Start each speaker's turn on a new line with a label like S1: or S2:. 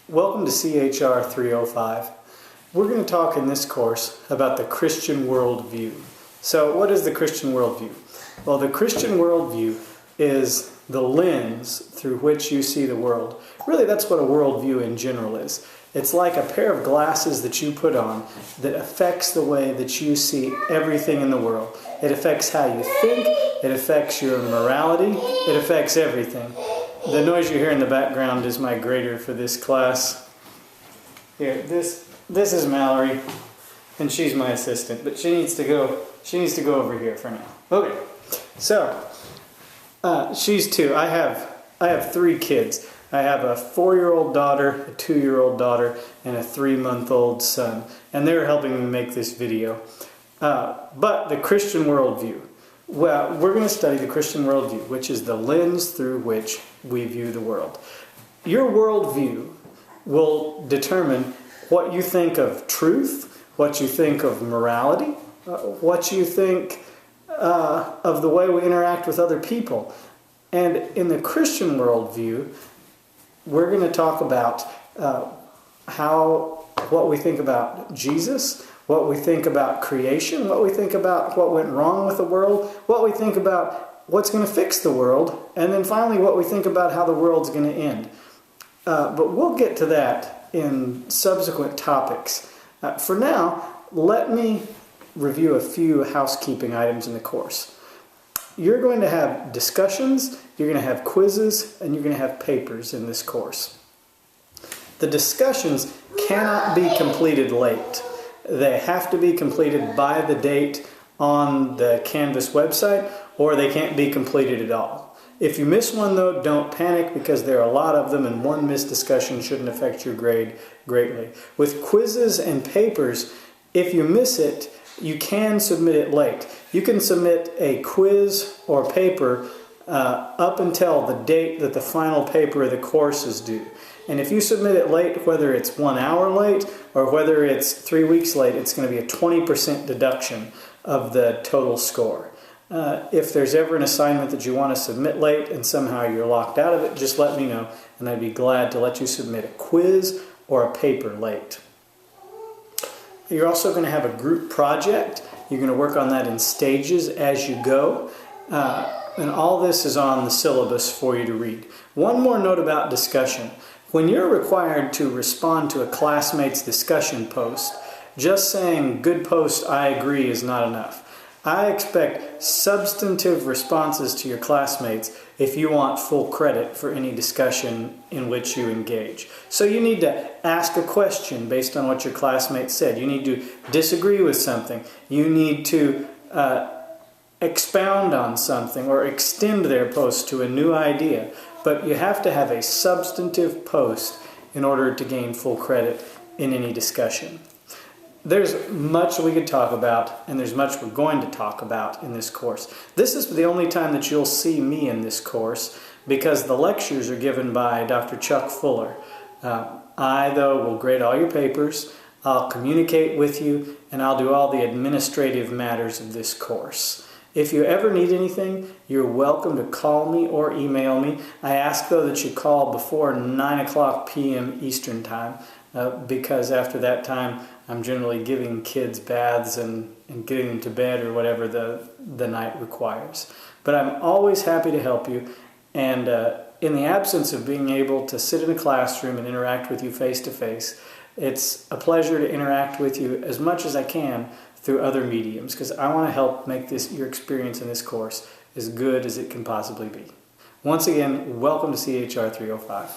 S1: Welcome to CHR 305. We're going to talk in this course about the Christian worldview. So what is the Christian worldview? Well, the Christian worldview is the lens through which you see the world. Really, that's what a worldview in general is. It's like a pair of glasses that you put on that affects the way that you see everything in the world. It affects how you think, it affects your morality, it affects everything. The noise you hear in the background is my grader for this class. Here, this is Mallory, and she's my assistant, but she needs to go over here for now. Okay, so she's two. I have three kids. I have a 4-year-old daughter, a 2-year-old daughter, and a 3-month-old son, and they're helping me make this video. But the Christian worldview. Well, we're going to study the Christian worldview, which is the lens through which we view the world. Your worldview will determine what you think of truth, what you think of morality, what you think of the way we interact with other people. And in the Christian worldview, we're going to talk about what we think about Jesus, what we think about creation, what we think about what went wrong with the world, what we think about what's going to fix the world, and then finally what we think about how the world's going to end. But we'll get to that in subsequent topics. For now, let me review a few housekeeping items in the course. You're going to have discussions, you're going to have quizzes, and you're going to have papers in this course. The discussions cannot be completed late. They have to be completed by the date on the Canvas website, or they can't be completed at all. If you miss one, though, don't panic, because there are a lot of them, and one missed discussion shouldn't affect your grade greatly. With quizzes and papers, if you miss it, you can submit it late. You can submit a quiz or paper up until the date that the final paper of the course is due. And if you submit it late, whether it's 1 hour late or whether it's 3 weeks late, it's going to be a 20% deduction of the total score. If there's ever an assignment that you want to submit late and somehow you're locked out of it, just let me know, and I'd be glad to let you submit a quiz or a paper late. You're also going to have a group project. You're going to work on that in stages as you go. And all this is on the syllabus for you to read. One more note about discussion. When you're required to respond to a classmate's discussion post, just saying, "good post, I agree," is not enough. I expect substantive responses to your classmates if you want full credit for any discussion in which you engage. So you need to ask a question based on what your classmates said. You need to disagree with something. You need to expound on something or extend their post to a new idea. But you have to have a substantive post in order to gain full credit in any discussion. There's much we could talk about, and there's much we're going to talk about in this course. This is the only time that you'll see me in this course, because the lectures are given by Dr. Chuck Fuller. I, though, will grade all your papers, I'll communicate with you, and I'll do all the administrative matters of this course. If you ever need anything, you're welcome to call me or email me. I ask, though, that you call before 9 p.m. Eastern Time, because after that time, I'm generally giving kids baths and getting them to bed or whatever the night requires. But I'm always happy to help you, and in the absence of being able to sit in a classroom and interact with you face-to-face, it's a pleasure to interact with you as much as I can through other mediums, because I want to help make your experience in this course as good as it can possibly be. Once again, welcome to CHR 305.